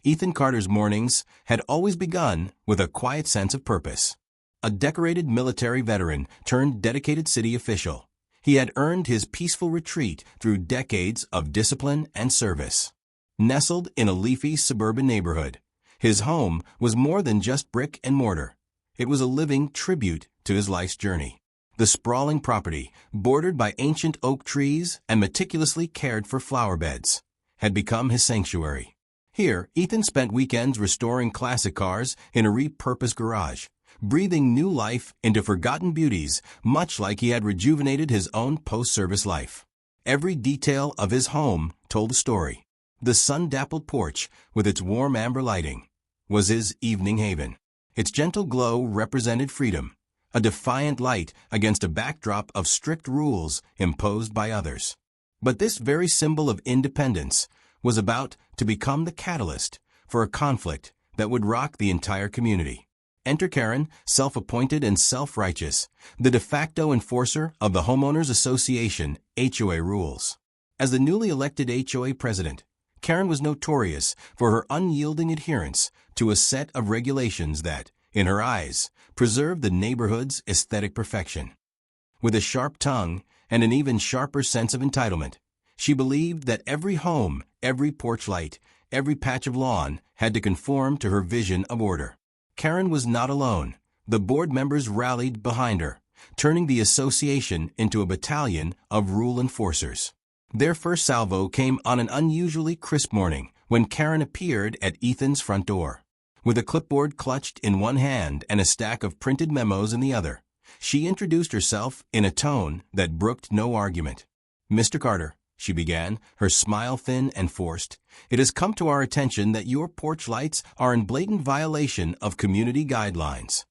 Ethan Carter's mornings had always begun with a quiet sense of purpose. A decorated military veteran turned dedicated city official, he had earned his peaceful retreat through decades of discipline and service. Nestled in a leafy suburban neighborhood, his home was more than just brick and mortar. It was a living tribute to his life's journey. The sprawling property, bordered by ancient oak trees and meticulously cared for flower beds, had become his sanctuary. Here, Ethan spent weekends restoring classic cars in a repurposed garage, breathing new life into forgotten beauties, much like he had rejuvenated his own post-service life. Every detail of his home told a story. The sun-dappled porch, with its warm amber lighting, was his evening haven. Its gentle glow represented freedom, a defiant light against a backdrop of strict rules imposed by others. But this very symbol of independence was about to become the catalyst for a conflict that would rock the entire community. Enter Karen, self-appointed and self-righteous, the de facto enforcer of the Homeowners Association HOA rules. As the newly elected HOA president, Karen was notorious for her unyielding adherence to a set of regulations that, in her eyes, preserved the neighborhood's aesthetic perfection. With a sharp tongue and an even sharper sense of entitlement, she believed that every home, every porch light, every patch of lawn had to conform to her vision of order. Karen was not alone. The board members rallied behind her, turning the association into a battalion of rule enforcers. Their first salvo came on an unusually crisp morning when Karen appeared at Ethan's front door. With a clipboard clutched in one hand and a stack of printed memos in the other, she introduced herself in a tone that brooked no argument. "Mr. Carter," she began, her smile thin and forced, "it has come to our attention that your porch lights are in blatant violation of community guidelines."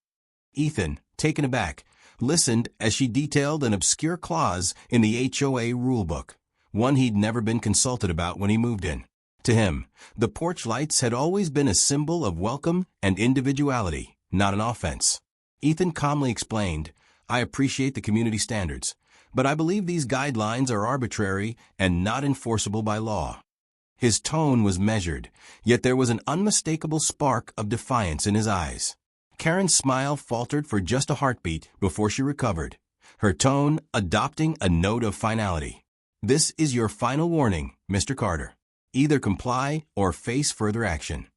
Ethan, taken aback, listened as she detailed an obscure clause in the HOA rulebook, one he'd never been consulted about when he moved in. To him, the porch lights had always been a symbol of welcome and individuality, not an offense. Ethan calmly explained, "I appreciate the community standards, but I believe these guidelines are arbitrary and not enforceable by law." His tone was measured, yet there was an unmistakable spark of defiance in his eyes. Karen's smile faltered for just a heartbeat before she recovered, her tone adopting a note of finality. "This is your final warning, Mr. Carter. Either comply or face further action."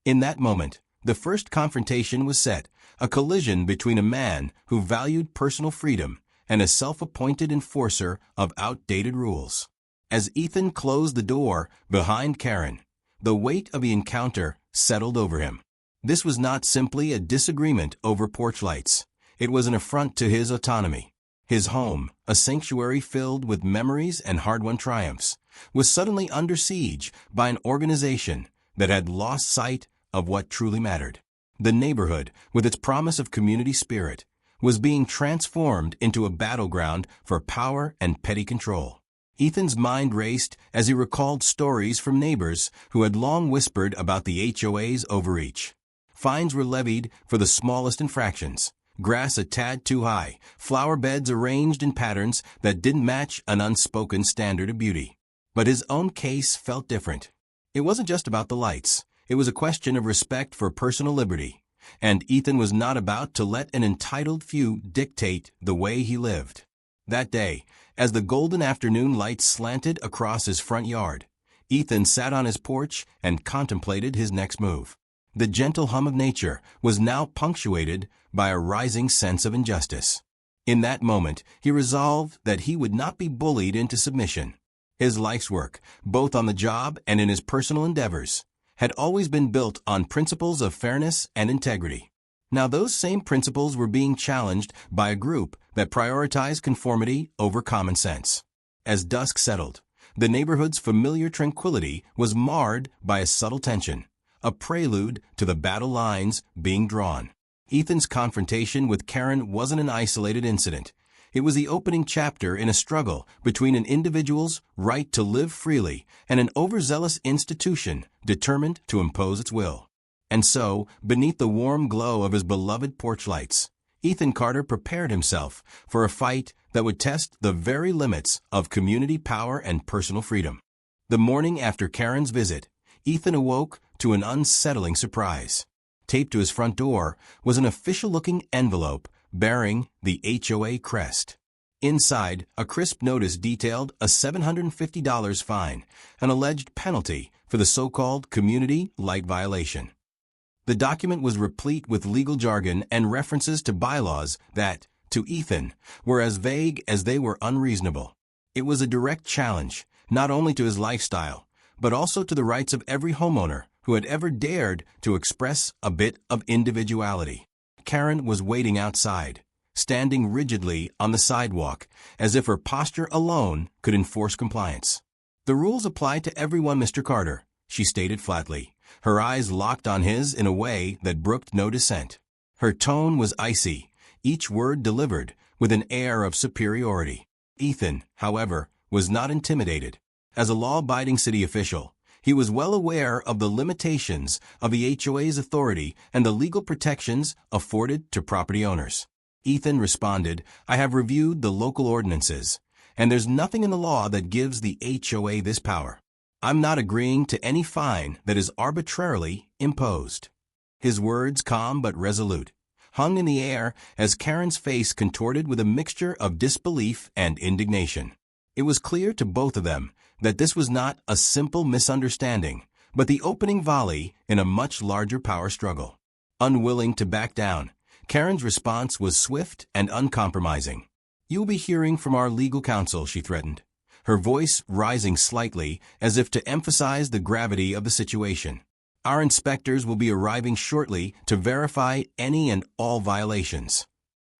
In that moment, the first confrontation was set, a collision between a man who valued personal freedom and a self-appointed enforcer of outdated rules. As Ethan closed the door behind Karen, the weight of the encounter settled over him. This was not simply a disagreement over porch lights. It was an affront to his autonomy. His home, a sanctuary filled with memories and hard-won triumphs, was suddenly under siege by an organization that had lost sight of what truly mattered. The neighborhood, with its promise of community spirit, was being transformed into a battleground for power and petty control. Ethan's mind raced as he recalled stories from neighbors who had long whispered about the HOA's overreach. Fines were levied for the smallest infractions, grass a tad too high, flower beds arranged in patterns that didn't match an unspoken standard of beauty. But his own case felt different. It wasn't just about the lights. It was a question of respect for personal liberty, and Ethan was not about to let an entitled few dictate the way he lived. That day, as the golden afternoon light slanted across his front yard, Ethan sat on his porch and contemplated his next move. The gentle hum of nature was now punctuated by a rising sense of injustice. In that moment, he resolved that he would not be bullied into submission. His life's work, both on the job and in his personal endeavors, had always been built on principles of fairness and integrity. Now those same principles were being challenged by a group that prioritized conformity over common sense. As dusk settled, the neighborhood's familiar tranquility was marred by a subtle tension, a prelude to the battle lines being drawn. Ethan's confrontation with Karen wasn't an isolated incident. It was the opening chapter in a struggle between an individual's right to live freely and an overzealous institution determined to impose its will. And so, beneath the warm glow of his beloved porch lights, Ethan Carter prepared himself for a fight that would test the very limits of community power and personal freedom. The morning after Karen's visit, Ethan awoke to an unsettling surprise. Taped to his front door was an official-looking envelope bearing the HOA crest. Inside, a crisp notice detailed a $750 fine, an alleged penalty for the so-called community light violation. The document was replete with legal jargon and references to bylaws that, to Ethan, were as vague as they were unreasonable. It was a direct challenge, not only to his lifestyle, but also to the rights of every homeowner who had ever dared to express a bit of individuality. Karen was waiting outside, standing rigidly on the sidewalk, as if her posture alone could enforce compliance. "The rules apply to everyone, Mr. Carter," she stated flatly, her eyes locked on his in a way that brooked no dissent. Her tone was icy, each word delivered with an air of superiority. Ethan, however, was not intimidated. As a law-abiding city official, he was well aware of the limitations of the HOA's authority and the legal protections afforded to property owners. Ethan responded, "I have reviewed the local ordinances, and there's nothing in the law that gives the HOA this power. I'm not agreeing to any fine that is arbitrarily imposed." His words, calm but resolute, hung in the air as Karen's face contorted with a mixture of disbelief and indignation. It was clear to both of them that this was not a simple misunderstanding, but the opening volley in a much larger power struggle. Unwilling to back down, Karen's response was swift and uncompromising. "You'll be hearing from our legal counsel," she threatened, her voice rising slightly as if to emphasize the gravity of the situation. "Our inspectors will be arriving shortly to verify any and all violations."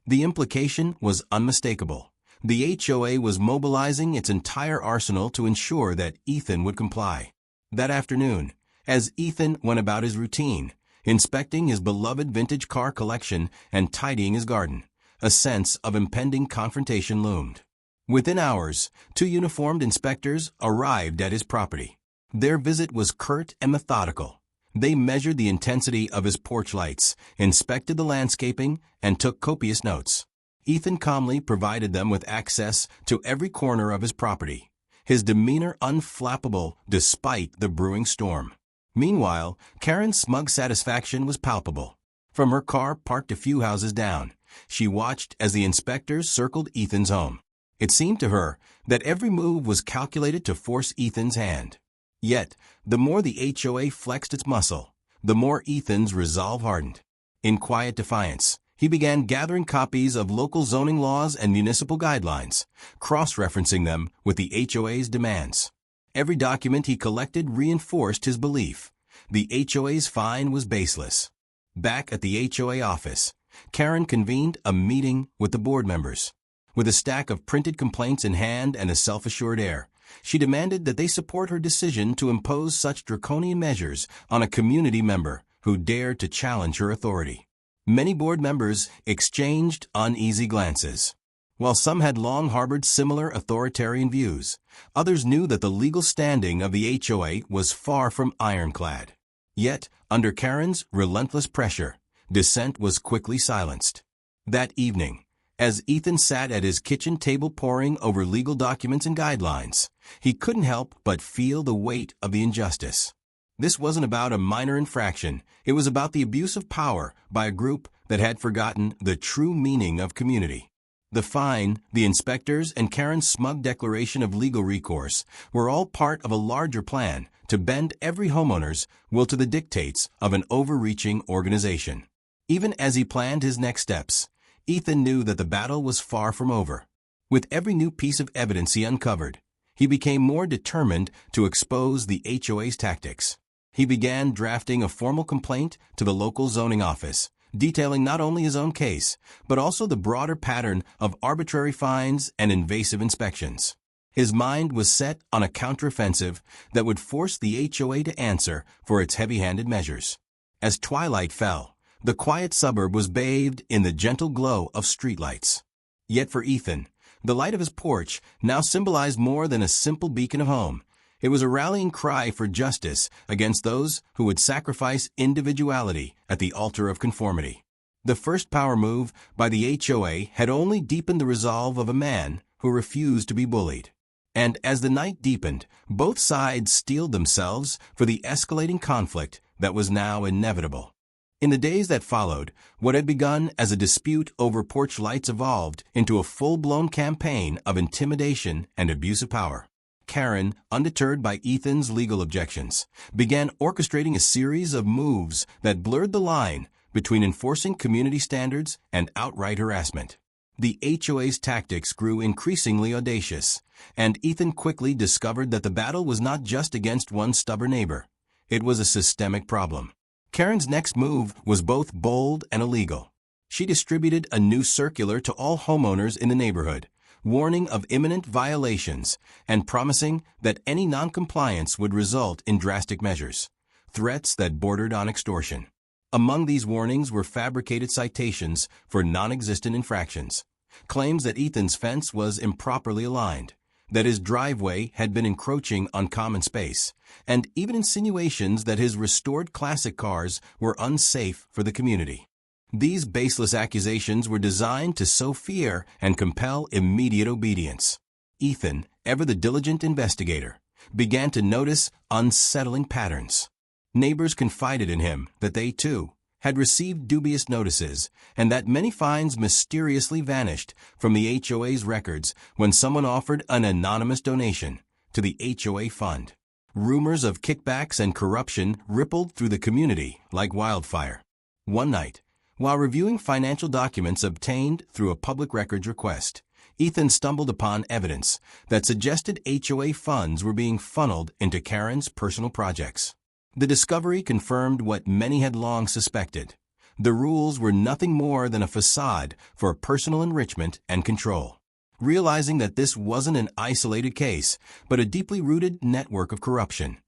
The implication was unmistakable. The HOA was mobilizing its entire arsenal to ensure that Ethan would comply. That afternoon, as Ethan went about his routine, inspecting his beloved vintage car collection and tidying his garden, a sense of impending confrontation loomed. Within hours, 2 uniformed inspectors arrived at his property. Their visit was curt and methodical. They measured the intensity of his porch lights, inspected the landscaping, and took copious notes. Ethan calmly provided them with access to every corner of his property, his demeanor unflappable despite the brewing storm. Meanwhile, Karen's smug satisfaction was palpable. From her car parked a few houses down, she watched as the inspectors circled Ethan's home. It seemed to her that every move was calculated to force Ethan's hand. Yet, the more the HOA flexed its muscle, the more Ethan's resolve hardened. In quiet defiance, he began gathering copies of local zoning laws and municipal guidelines, cross-referencing them with the HOA's demands. Every document he collected reinforced his belief. The HOA's fine was baseless. Back at the HOA office, Karen convened a meeting with the board members. With a stack of printed complaints in hand and a self-assured air, she demanded that they support her decision to impose such draconian measures on a community member who dared to challenge her authority. Many board members exchanged uneasy glances. While some had long harbored similar authoritarian views, others knew that the legal standing of the HOA was far from ironclad. Yet, under Karen's relentless pressure, dissent was quickly silenced. That evening, as Ethan sat at his kitchen table poring over legal documents and guidelines, he couldn't help but feel the weight of the injustice. This wasn't about a minor infraction. It was about the abuse of power by a group that had forgotten the true meaning of community. The fine, the inspectors, and Karen's smug declaration of legal recourse were all part of a larger plan to bend every homeowner's will to the dictates of an overreaching organization. Even as he planned his next steps, Ethan knew that the battle was far from over. With every new piece of evidence he uncovered, he became more determined to expose the HOA's tactics. He began drafting a formal complaint to the local zoning office, detailing not only his own case, but also the broader pattern of arbitrary fines and invasive inspections. His mind was set on a counteroffensive that would force the HOA to answer for its heavy-handed measures. As twilight fell, the quiet suburb was bathed in the gentle glow of streetlights. Yet for Ethan, the light of his porch now symbolized more than a simple beacon of home. It was a rallying cry for justice against those who would sacrifice individuality at the altar of conformity. The first power move by the HOA had only deepened the resolve of a man who refused to be bullied. And as the night deepened, both sides steeled themselves for the escalating conflict that was now inevitable. In the days that followed, what had begun as a dispute over porch lights evolved into a full-blown campaign of intimidation and abuse of power. Karen, undeterred by Ethan's legal objections, began orchestrating a series of moves that blurred the line between enforcing community standards and outright harassment. The HOA's tactics grew increasingly audacious, and Ethan quickly discovered that the battle was not just against one stubborn neighbor. It was a systemic problem. Karen's next move was both bold and illegal. She distributed a new circular to all homeowners in the neighborhood, warning of imminent violations and promising that any noncompliance would result in drastic measures, threats that bordered on extortion. Among these warnings were fabricated citations for non-existent infractions, claims that Ethan's fence was improperly aligned, that his driveway had been encroaching on common space, and even insinuations that his restored classic cars were unsafe for the community. These baseless accusations were designed to sow fear and compel immediate obedience. Ethan, ever the diligent investigator, began to notice unsettling patterns. Neighbors confided in him that they, too, had received dubious notices and that many fines mysteriously vanished from the HOA's records when someone offered an anonymous donation to the HOA fund. Rumors of kickbacks and corruption rippled through the community like wildfire. One night, while reviewing financial documents obtained through a public records request, Ethan stumbled upon evidence that suggested HOA funds were being funneled into Karen's personal projects. The discovery confirmed what many had long suspected. The rules were nothing more than a facade for personal enrichment and control. Realizing that this wasn't an isolated case, but a deeply rooted network of corruption,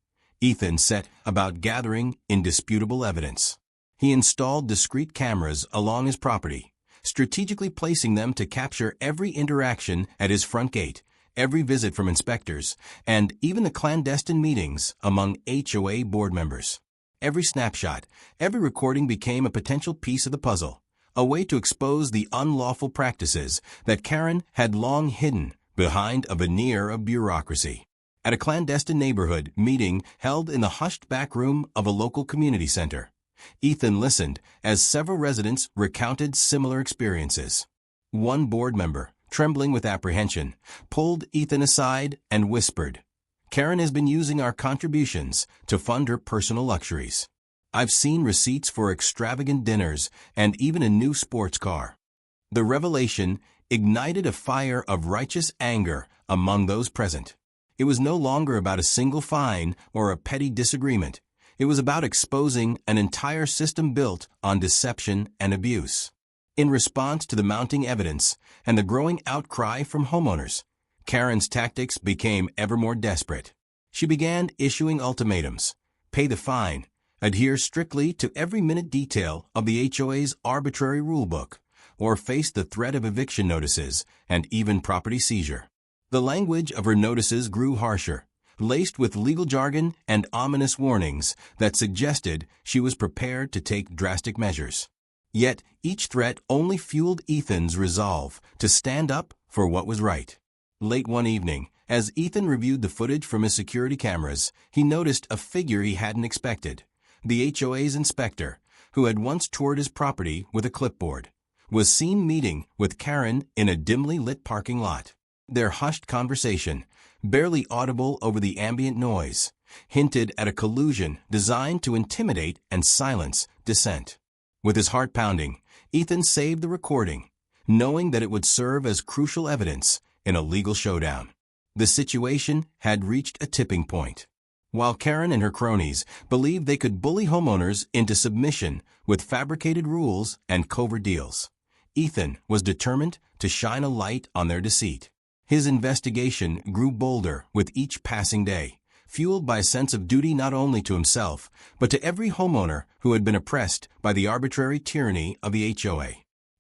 Ethan set about gathering indisputable evidence. He installed discrete cameras along his property, strategically placing them to capture every interaction at his front gate, every visit from inspectors, and even the clandestine meetings among HOA board members. Every snapshot, every recording became a potential piece of the puzzle, a way to expose the unlawful practices that Karen had long hidden behind a veneer of bureaucracy. At a clandestine neighborhood meeting held in the hushed back room of a local community center, Ethan listened as several residents recounted similar experiences. One board member, trembling with apprehension, pulled Ethan aside and whispered, "Karen has been using our contributions to fund her personal luxuries. I've seen receipts for extravagant dinners and even a new sports car." The revelation ignited a fire of righteous anger among those present. It was no longer about a single fine or a petty disagreement. It was about exposing an entire system built on deception and abuse. In response to the mounting evidence and the growing outcry from homeowners, Karen's tactics became ever more desperate. She began issuing ultimatums: pay the fine, adhere strictly to every minute detail of the HOA's arbitrary rulebook, or face the threat of eviction notices and even property seizure. The language of her notices grew harsher, laced with legal jargon and ominous warnings that suggested she was prepared to take drastic measures. Yet each threat only fueled Ethan's resolve to stand up for what was right. Late one evening, as Ethan reviewed the footage from his security cameras, he noticed a figure he hadn't expected. The HOA's inspector, who had once toured his property with a clipboard, was seen meeting with Karen in a dimly lit parking lot. Their hushed conversation, barely audible over the ambient noise, hinted at a collusion designed to intimidate and silence dissent. With his heart pounding, Ethan saved the recording, knowing that it would serve as crucial evidence in a legal showdown. The situation had reached a tipping point. While Karen and her cronies believed they could bully homeowners into submission with fabricated rules and covert deals, Ethan was determined to shine a light on their deceit. His investigation grew bolder with each passing day, fueled by a sense of duty not only to himself, but to every homeowner who had been oppressed by the arbitrary tyranny of the HOA.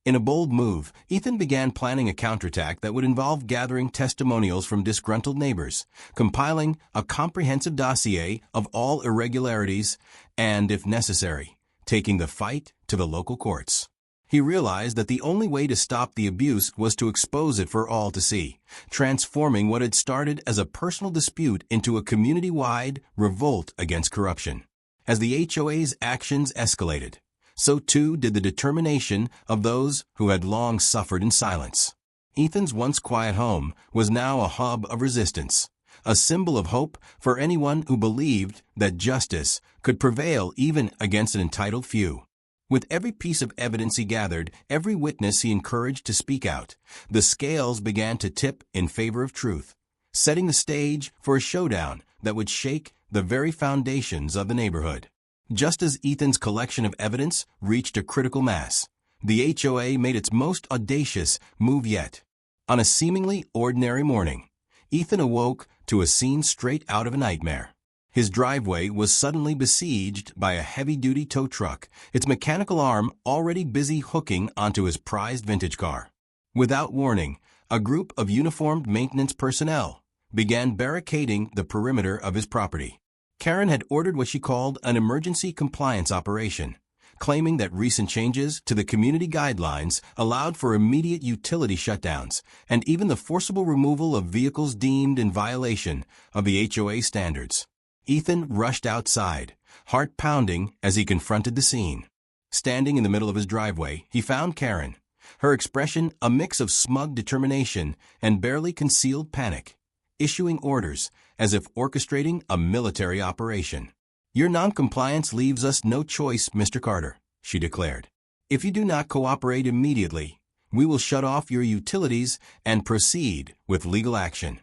In a bold move, Ethan began planning a counterattack that would involve gathering testimonials from disgruntled neighbors, compiling a comprehensive dossier of all irregularities, and, if necessary, taking the fight to the local courts. He realized that the only way to stop the abuse was to expose it for all to see, transforming what had started as a personal dispute into a community-wide revolt against corruption. As the HOA's actions escalated, so too did the determination of those who had long suffered in silence. Ethan's once quiet home was now a hub of resistance, a symbol of hope for anyone who believed that justice could prevail even against an entitled few. With every piece of evidence he gathered, every witness he encouraged to speak out, the scales began to tip in favor of truth, setting the stage for a showdown that would shake the very foundations of the neighborhood. Just as Ethan's collection of evidence reached a critical mass, the HOA made its most audacious move yet. On a seemingly ordinary morning, Ethan awoke to a scene straight out of a nightmare. His driveway was suddenly besieged by a heavy-duty tow truck, its mechanical arm already busy hooking onto his prized vintage car. Without warning, a group of uniformed maintenance personnel began barricading the perimeter of his property. Karen had ordered what she called an emergency compliance operation, claiming that recent changes to the community guidelines allowed for immediate utility shutdowns and even the forcible removal of vehicles deemed in violation of the HOA standards. Ethan rushed outside, heart pounding as he confronted the scene. Standing in the middle of his driveway, he found Karen, her expression a mix of smug determination and barely concealed panic, issuing orders as if orchestrating a military operation. "Your noncompliance leaves us no choice, Mr. Carter," she declared. "If you do not cooperate immediately, we will shut off your utilities and proceed with legal action."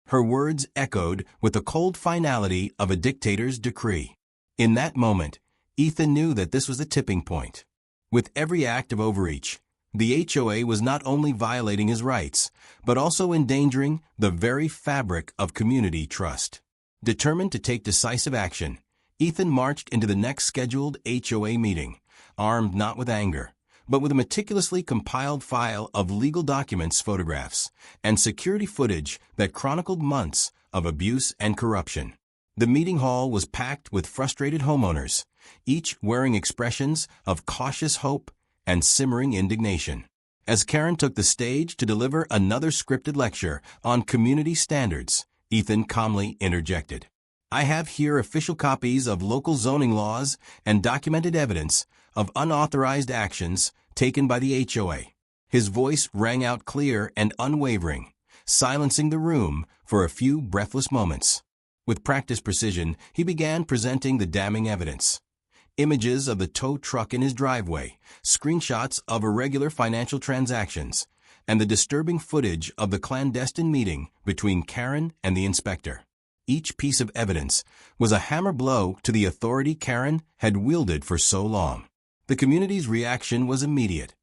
Her words echoed with the cold finality of a dictator's decree. In that moment, Ethan knew that this was the tipping point. With every act of overreach, the HOA was not only violating his rights, but also endangering the very fabric of community trust. Determined to take decisive action, Ethan marched into the next scheduled HOA meeting, armed not with anger, but with a meticulously compiled file of legal documents, photographs, and security footage that chronicled months of abuse and corruption. The meeting hall was packed with frustrated homeowners, each wearing expressions of cautious hope and simmering indignation. As Karen took the stage to deliver another scripted lecture on community standards, Ethan calmly interjected, "I have here official copies of local zoning laws and documented evidence of unauthorized actions taken by the HOA." His voice rang out clear and unwavering, silencing the room for a few breathless moments. With practiced precision, he began presenting the damning evidence. Images of the tow truck in his driveway, screenshots of irregular financial transactions, and the disturbing footage of the clandestine meeting between Karen and the inspector. Each piece of evidence was a hammer blow to the authority Karen had wielded for so long. The community's reaction was immediate.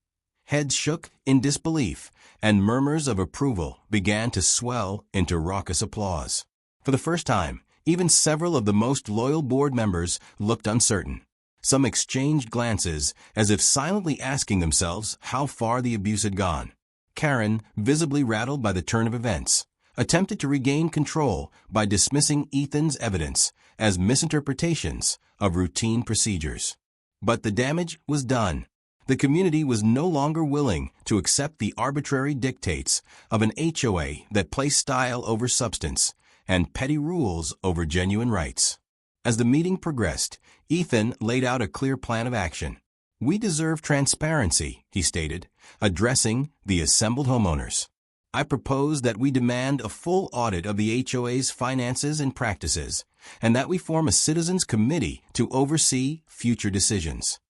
Heads shook in disbelief, and murmurs of approval began to swell into raucous applause. For the first time, even several of the most loyal board members looked uncertain. Some exchanged glances as if silently asking themselves how far the abuse had gone. Karen, visibly rattled by the turn of events, attempted to regain control by dismissing Ethan's evidence as misinterpretations of routine procedures. But the damage was done. The community was no longer willing to accept the arbitrary dictates of an HOA that placed style over substance and petty rules over genuine rights. As the meeting progressed, Ethan laid out a clear plan of action. "We deserve transparency," he stated, addressing the assembled homeowners. "I propose that we demand a full audit of the HOA's finances and practices, and that we form a citizens' committee to oversee future decisions."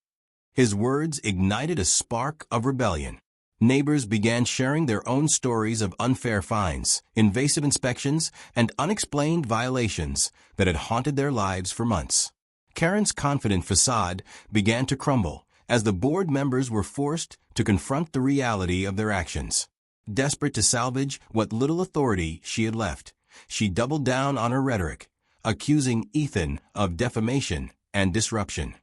His words ignited a spark of rebellion. Neighbors began sharing their own stories of unfair fines, invasive inspections, and unexplained violations that had haunted their lives for months. Karen's confident facade began to crumble as the board members were forced to confront the reality of their actions. Desperate to salvage what little authority she had left, she doubled down on her rhetoric, accusing Ethan of defamation and disruption.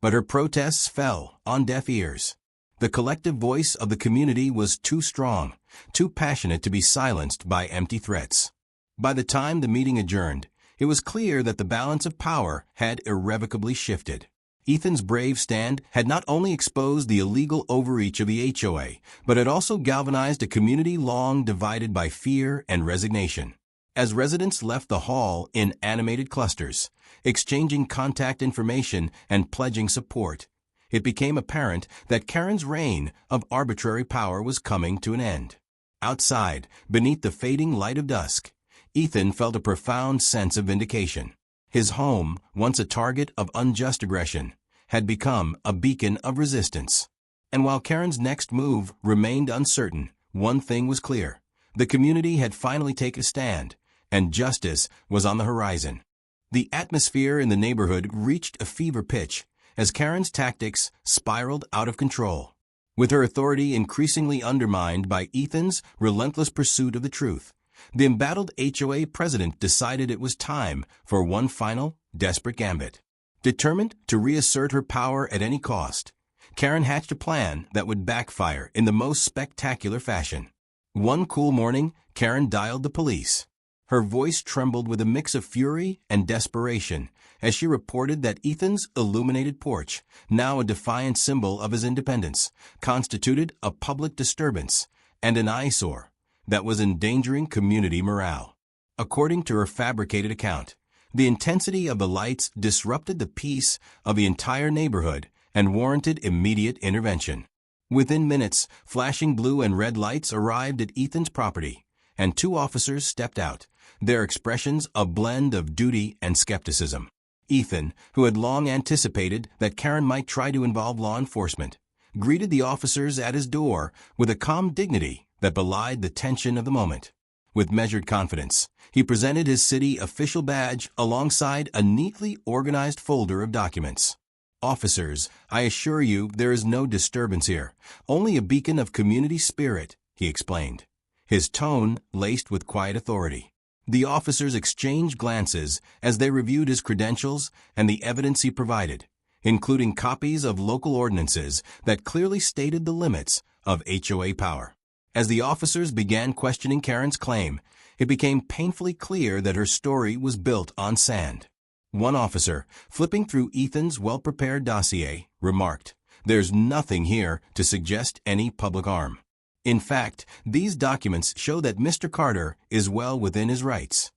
But her protests fell on deaf ears. The collective voice of the community was too strong, too passionate to be silenced by empty threats. By the time the meeting adjourned, it was clear that the balance of power had irrevocably shifted. Ethan's brave stand had not only exposed the illegal overreach of the HOA, but had also galvanized a community long divided by fear and resignation. As residents left the hall in animated clusters, exchanging contact information and pledging support, it became apparent that Karen's reign of arbitrary power was coming to an end. Outside, beneath the fading light of dusk, Ethan felt a profound sense of vindication. His home, once a target of unjust aggression, had become a beacon of resistance. And while Karen's next move remained uncertain, one thing was clear. The community had finally taken a stand, and justice was on the horizon. The atmosphere in the neighborhood reached a fever pitch as Karen's tactics spiraled out of control. With her authority increasingly undermined by Ethan's relentless pursuit of the truth, the embattled HOA president decided it was time for one final, desperate gambit. Determined to reassert her power at any cost, Karen hatched a plan that would backfire in the most spectacular fashion. One cool morning, Karen dialed the police. Her voice trembled with a mix of fury and desperation as she reported that Ethan's illuminated porch, now a defiant symbol of his independence, constituted a public disturbance and an eyesore that was endangering community morale. According to her fabricated account, the intensity of the lights disrupted the peace of the entire neighborhood and warranted immediate intervention. Within minutes, flashing blue and red lights arrived at Ethan's property, and 2 officers stepped out, their expressions a blend of duty and skepticism. Ethan, who had long anticipated that Karen might try to involve law enforcement, greeted the officers at his door with a calm dignity that belied the tension of the moment. With measured confidence, he presented his city official badge alongside a neatly organized folder of documents. "Officers, I assure you there is no disturbance here, only a beacon of community spirit," he explained, his tone laced with quiet authority. The officers exchanged glances as they reviewed his credentials and the evidence he provided, including copies of local ordinances that clearly stated the limits of HOA power. As the officers began questioning Karen's claim, it became painfully clear that her story was built on sand. One officer, flipping through Ethan's well-prepared dossier, remarked, "There's nothing here to suggest any public harm. In fact, these documents show that Mr. Carter is well within his rights."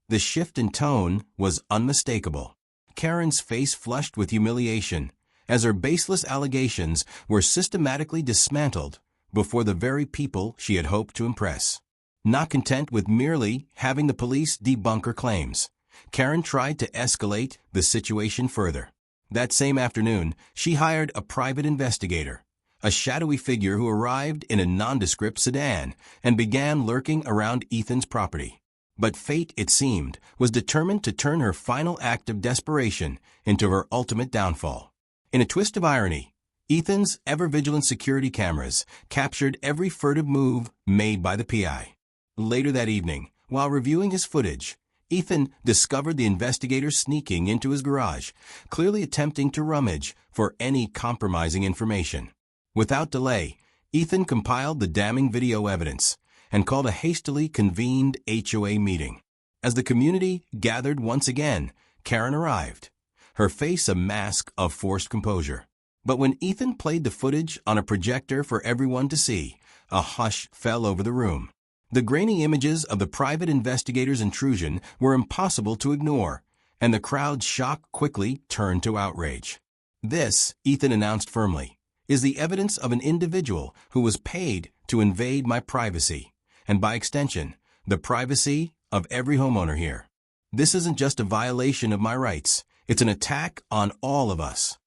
The shift in tone was unmistakable. Karen's face flushed with humiliation as her baseless allegations were systematically dismantled before the very people she had hoped to impress. Not content with merely having the police debunk her claims, Karen tried to escalate the situation further. That same afternoon, she hired a private investigator, a shadowy figure who arrived in a nondescript sedan and began lurking around Ethan's property. But fate, it seemed, was determined to turn her final act of desperation into her ultimate downfall. In a twist of irony, Ethan's ever-vigilant security cameras captured every furtive move made by the PI. Later that evening, while reviewing his footage, Ethan discovered the investigator sneaking into his garage, clearly attempting to rummage for any compromising information. Without delay, Ethan compiled the damning video evidence and called a hastily convened HOA meeting. As the community gathered once again, Karen arrived, her face a mask of forced composure. But when Ethan played the footage on a projector for everyone to see, a hush fell over the room. The grainy images of the private investigator's intrusion were impossible to ignore, and the crowd's shock quickly turned to outrage. "This," Ethan announced firmly, "is the evidence of an individual who was paid to invade my privacy, and by extension, the privacy of every homeowner here. This isn't just a violation of my rights, it's an attack on all of us."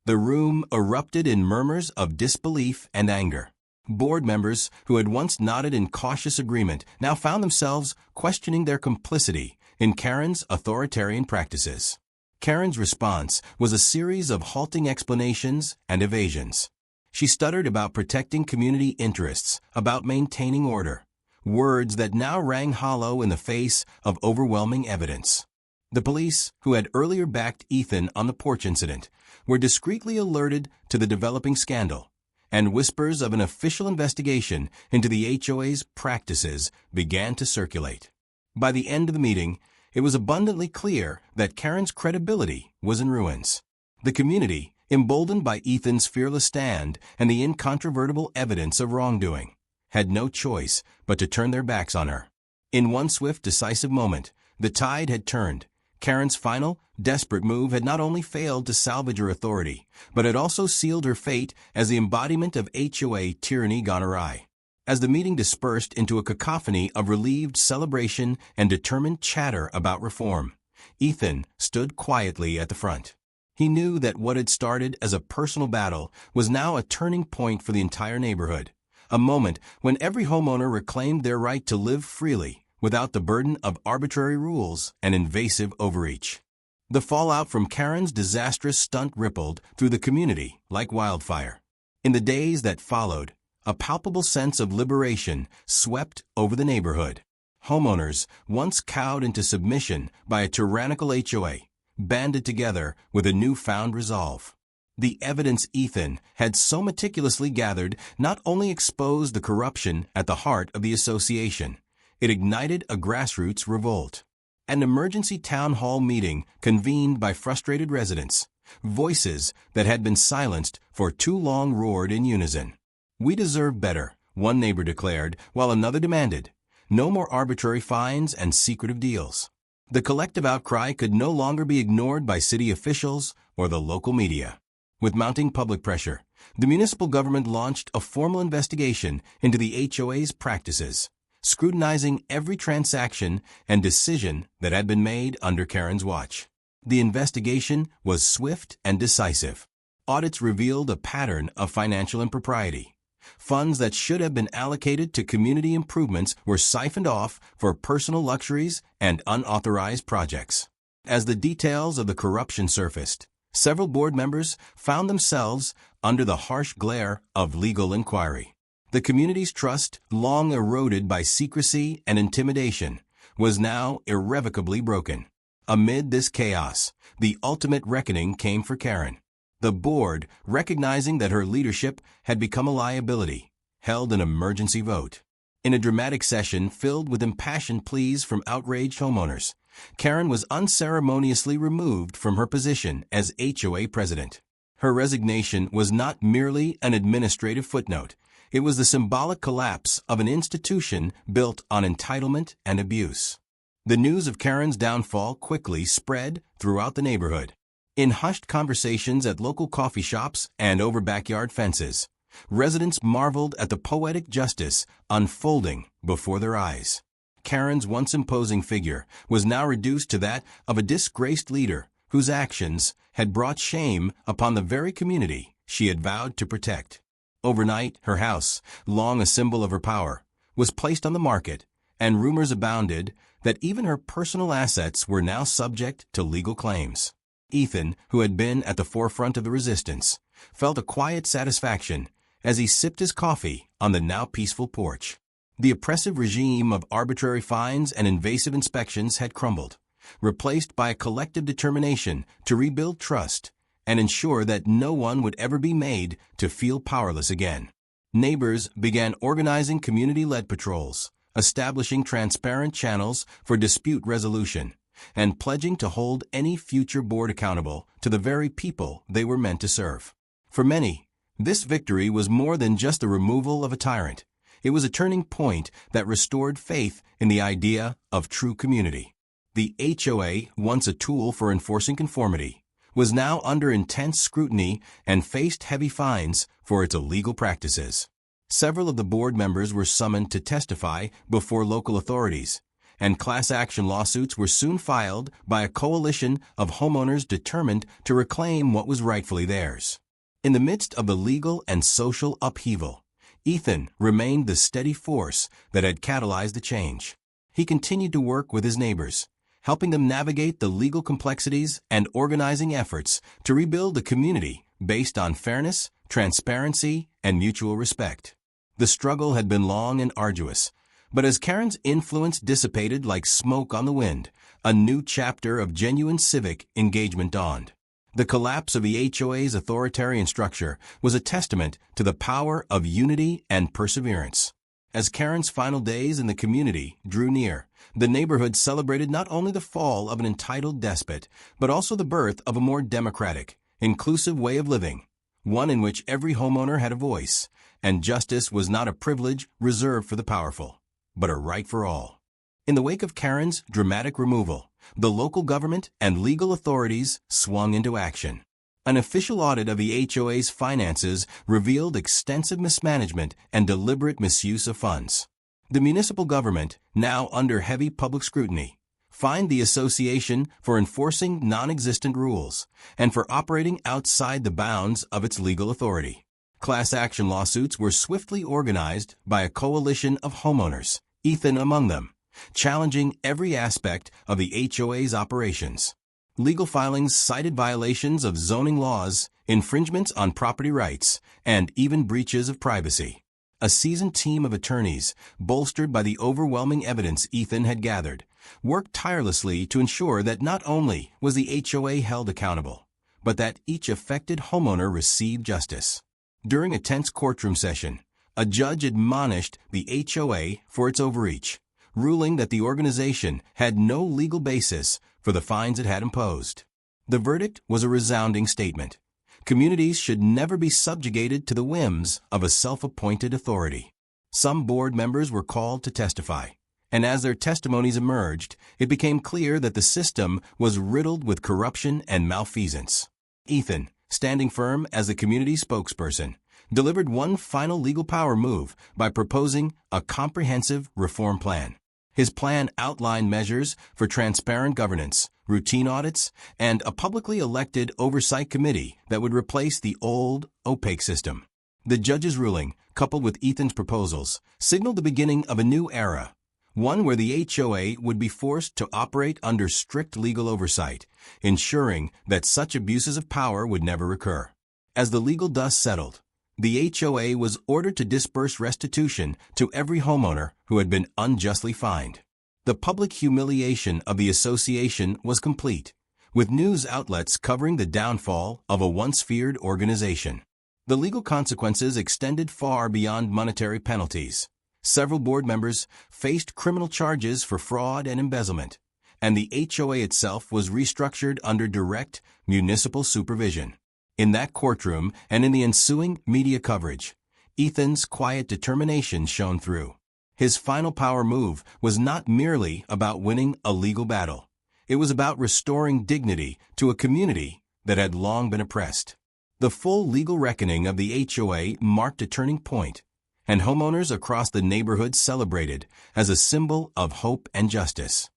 The room erupted in murmurs of disbelief and anger. Board members who had once nodded in cautious agreement now found themselves questioning their complicity in Karen's authoritarian practices. Karen's response was a series of halting explanations and evasions. She stuttered about protecting community interests, about maintaining order, words that now rang hollow in the face of overwhelming evidence. The police, who had earlier backed Ethan on the porch incident, were discreetly alerted to the developing scandal, and whispers of an official investigation into the HOA's practices began to circulate. By the end of the meeting, it was abundantly clear that Karen's credibility was in ruins. The community, emboldened by Ethan's fearless stand and the incontrovertible evidence of wrongdoing, had no choice but to turn their backs on her. In one swift, decisive moment, the tide had turned. Karen's final, desperate move had not only failed to salvage her authority, but had also sealed her fate as the embodiment of HOA tyranny gone awry. As the meeting dispersed into a cacophony of relieved celebration and determined chatter about reform, Ethan stood quietly at the front. He knew that what had started as a personal battle was now a turning point for the entire neighborhood, a moment when every homeowner reclaimed their right to live freely without the burden of arbitrary rules and invasive overreach. The fallout from Karen's disastrous stunt rippled through the community like wildfire. In the days that followed, a palpable sense of liberation swept over the neighborhood. Homeowners, once cowed into submission by a tyrannical HOA, banded together with a newfound resolve. The evidence Ethan had so meticulously gathered not only exposed the corruption at the heart of the association, it ignited a grassroots revolt. An emergency town hall meeting convened by frustrated residents, voices that had been silenced for too long roared in unison. "We deserve better," one neighbor declared, while another demanded, "no more arbitrary fines and secretive deals." The collective outcry could no longer be ignored by city officials or the local media. With mounting public pressure, the municipal government launched a formal investigation into the HOA's practices, scrutinizing every transaction and decision that had been made under Karen's watch. The investigation was swift and decisive. Audits revealed a pattern of financial impropriety. Funds that should have been allocated to community improvements were siphoned off for personal luxuries and unauthorized projects. As the details of the corruption surfaced, several board members found themselves under the harsh glare of legal inquiry. The community's trust, long eroded by secrecy and intimidation, was now irrevocably broken. Amid this chaos, the ultimate reckoning came for Karen. The board, recognizing that her leadership had become a liability, held an emergency vote. In a dramatic session filled with impassioned pleas from outraged homeowners, Karen was unceremoniously removed from her position as HOA president. Her resignation was not merely an administrative footnote. It was the symbolic collapse of an institution built on entitlement and abuse. The news of Karen's downfall quickly spread throughout the neighborhood. In hushed conversations at local coffee shops and over backyard fences, residents marveled at the poetic justice unfolding before their eyes. Karen's once imposing figure was now reduced to that of a disgraced leader whose actions had brought shame upon the very community she had vowed to protect. Overnight, her house, long a symbol of her power, was placed on the market, and rumors abounded that even her personal assets were now subject to legal claims. Ethan, who had been at the forefront of the resistance, felt a quiet satisfaction as he sipped his coffee on the now peaceful porch. The oppressive regime of arbitrary fines and invasive inspections had crumbled, replaced by a collective determination to rebuild trust and ensure that no one would ever be made to feel powerless again. Neighbors began organizing community-led patrols, establishing transparent channels for dispute resolution, and pledging to hold any future board accountable to the very people they were meant to serve. For many, this victory was more than just the removal of a tyrant. It was a turning point that restored faith in the idea of true community. The HOA, once a tool for enforcing conformity, was now under intense scrutiny and faced heavy fines for its illegal practices. Several of the board members were summoned to testify before local authorities, and class action lawsuits were soon filed by a coalition of homeowners determined to reclaim what was rightfully theirs. In the midst of the legal and social upheaval, Ethan remained the steady force that had catalyzed the change. He continued to work with his neighbors, helping them navigate the legal complexities and organizing efforts to rebuild a community based on fairness, transparency, and mutual respect. The struggle had been long and arduous, but as Karen's influence dissipated like smoke on the wind, a new chapter of genuine civic engagement dawned. The collapse of the HOA's authoritarian structure was a testament to the power of unity and perseverance. As Karen's final days in the community drew near, the neighborhood celebrated not only the fall of an entitled despot, but also the birth of a more democratic, inclusive way of living, one in which every homeowner had a voice, and justice was not a privilege reserved for the powerful, but a right for all. In the wake of Karen's dramatic removal, the local government and legal authorities swung into action. An official audit of the HOA's finances revealed extensive mismanagement and deliberate misuse of funds. The municipal government, now under heavy public scrutiny, fined the association for enforcing non-existent rules and for operating outside the bounds of its legal authority. Class action lawsuits were swiftly organized by a coalition of homeowners, Ethan among them, challenging every aspect of the HOA's operations. Legal filings cited violations of zoning laws, infringements on property rights, and even breaches of privacy. A seasoned team of attorneys, bolstered by the overwhelming evidence Ethan had gathered, worked tirelessly to ensure that not only was the HOA held accountable, but that each affected homeowner received justice. During a tense courtroom session, a judge admonished the HOA for its overreach, ruling that the organization had no legal basis for the fines it had imposed. The verdict was a resounding statement. Communities should never be subjugated to the whims of a self-appointed authority. Some board members were called to testify, and as their testimonies emerged, it became clear that the system was riddled with corruption and malfeasance. Ethan, standing firm as the community spokesperson, delivered one final legal power move by proposing a comprehensive reform plan. His plan outlined measures for transparent governance, routine audits, and a publicly elected oversight committee that would replace the old, opaque system. The judge's ruling, coupled with Ethan's proposals, signaled the beginning of a new era, one where the HOA would be forced to operate under strict legal oversight, ensuring that such abuses of power would never recur. As the legal dust settled, the HOA was ordered to disburse restitution to every homeowner who had been unjustly fined. The public humiliation of the association was complete, with news outlets covering the downfall of a once feared organization. The legal consequences extended far beyond monetary penalties. Several board members faced criminal charges for fraud and embezzlement, and the HOA itself was restructured under direct municipal supervision. In that courtroom and in the ensuing media coverage, Ethan's quiet determination shone through. His final power move was not merely about winning a legal battle. It was about restoring dignity to a community that had long been oppressed. The full legal reckoning of the HOA marked a turning point, and homeowners across the neighborhood celebrated as a symbol of hope and justice.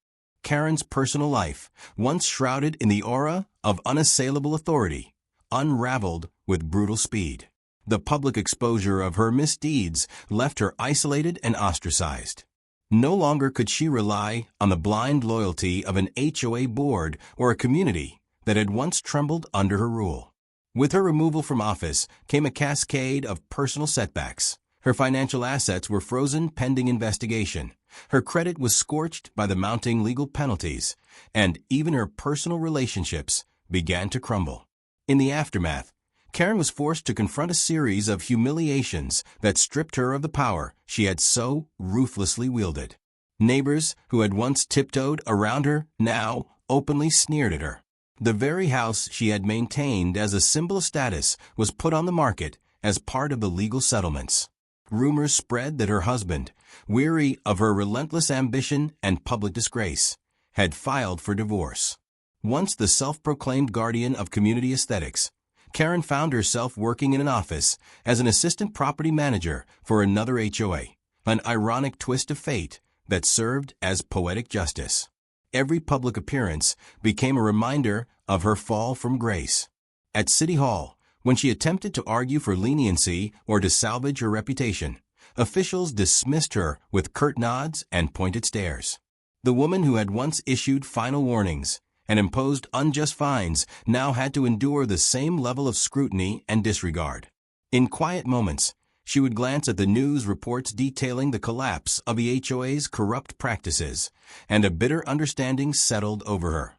Karen's personal life, once shrouded in the aura of unassailable authority, unraveled with brutal speed. The public exposure of her misdeeds left her isolated and ostracized. No longer could she rely on the blind loyalty of an HOA board or a community that had once trembled under her rule. With her removal from office came a cascade of personal setbacks. Her financial assets were frozen pending investigation. Her credit was scorched by the mounting legal penalties, and even her personal relationships began to crumble. In the aftermath, Karen was forced to confront a series of humiliations that stripped her of the power she had so ruthlessly wielded. Neighbors who had once tiptoed around her now openly sneered at her. The very house she had maintained as a symbol of status was put on the market as part of the legal settlements. Rumors spread that her husband, weary of her relentless ambition and public disgrace, had filed for divorce. Once the self-proclaimed guardian of community aesthetics, Karen found herself working in an office as an assistant property manager for another HOA, an ironic twist of fate that served as poetic justice. Every public appearance became a reminder of her fall from grace. At City Hall, when she attempted to argue for leniency or to salvage her reputation, officials dismissed her with curt nods and pointed stares. The woman who had once issued final warnings and imposed unjust fines now had to endure the same level of scrutiny and disregard. In quiet moments, she would glance at the news reports detailing the collapse of the HOA's corrupt practices, and a bitter understanding settled over her.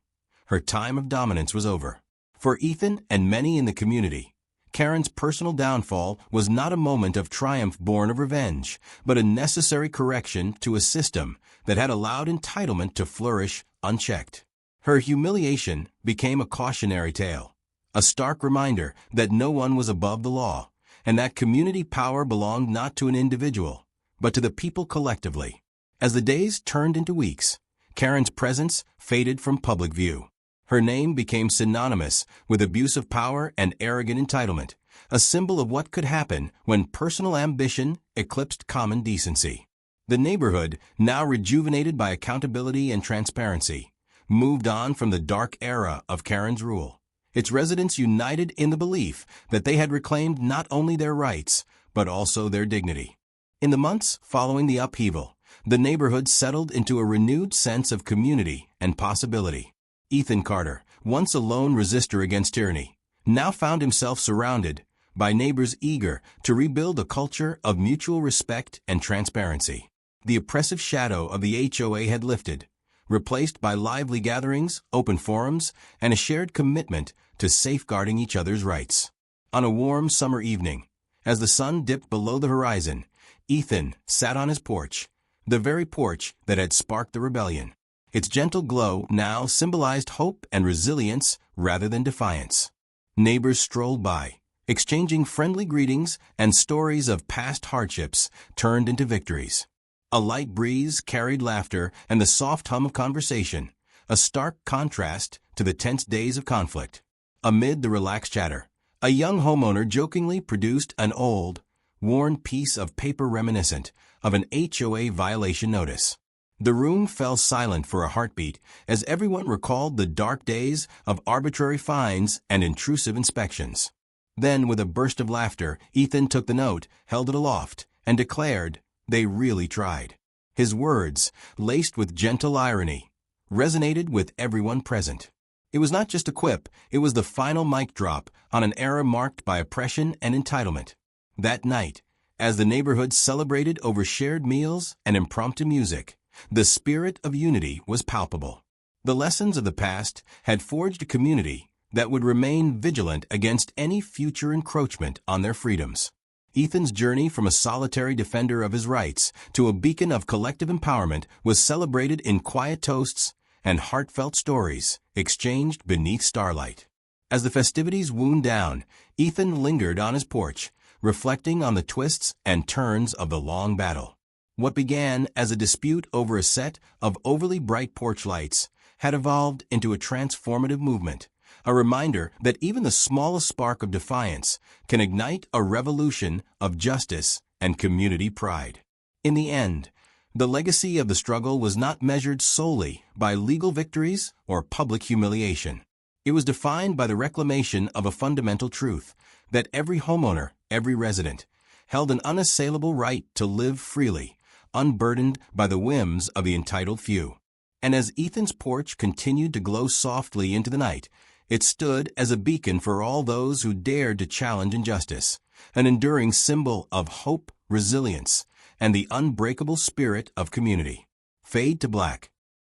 Her time of dominance was over. For Ethan and many in the community, Karen's personal downfall was not a moment of triumph born of revenge, but a necessary correction to a system that had allowed entitlement to flourish unchecked. Her humiliation became a cautionary tale, a stark reminder that no one was above the law, and that community power belonged not to an individual, but to the people collectively. As the days turned into weeks, Karen's presence faded from public view. Her name became synonymous with abuse of power and arrogant entitlement, a symbol of what could happen when personal ambition eclipsed common decency. The neighborhood, now rejuvenated by accountability and transparency, moved on from the dark era of Karen's rule. Its residents united in the belief that they had reclaimed not only their rights, but also their dignity. In the months following the upheaval, the neighborhood settled into a renewed sense of community and possibility. Ethan Carter, once a lone resistor against tyranny, now found himself surrounded by neighbors eager to rebuild a culture of mutual respect and transparency. The oppressive shadow of the HOA had lifted, replaced by lively gatherings, open forums, and a shared commitment to safeguarding each other's rights. On a warm summer evening, as the sun dipped below the horizon, Ethan sat on his porch, the very porch that had sparked the rebellion. Its gentle glow now symbolized hope and resilience rather than defiance. Neighbors strolled by, exchanging friendly greetings, and stories of past hardships turned into victories. A light breeze carried laughter and the soft hum of conversation, a stark contrast to the tense days of conflict. Amid the relaxed chatter, a young homeowner jokingly produced an old, worn piece of paper reminiscent of an HOA violation notice. The room fell silent for a heartbeat as everyone recalled the dark days of arbitrary fines and intrusive inspections. Then, with a burst of laughter, Ethan took the note, held it aloft, and declared, "They really tried." His words, laced with gentle irony, resonated with everyone present. It was not just a quip, it was the final mic drop on an era marked by oppression and entitlement. That night, as the neighborhood celebrated over shared meals and impromptu music, the spirit of unity was palpable. The lessons of the past had forged a community that would remain vigilant against any future encroachment on their freedoms. Ethan's journey from a solitary defender of his rights to a beacon of collective empowerment was celebrated in quiet toasts and heartfelt stories exchanged beneath starlight. As the festivities wound down, Ethan lingered on his porch, reflecting on the twists and turns of the long battle. What began as a dispute over a set of overly bright porch lights had evolved into a transformative movement, a reminder that even the smallest spark of defiance can ignite a revolution of justice and community pride. In the end, the legacy of the struggle was not measured solely by legal victories or public humiliation. It was defined by the reclamation of a fundamental truth, that every homeowner, every resident, held an unassailable right to live freely, unburdened by the whims of the entitled few. And as Ethan's porch continued to glow softly into the night, it stood as a beacon for all those who dared to challenge injustice, an enduring symbol of hope, resilience, and the unbreakable spirit of community. Fade to black.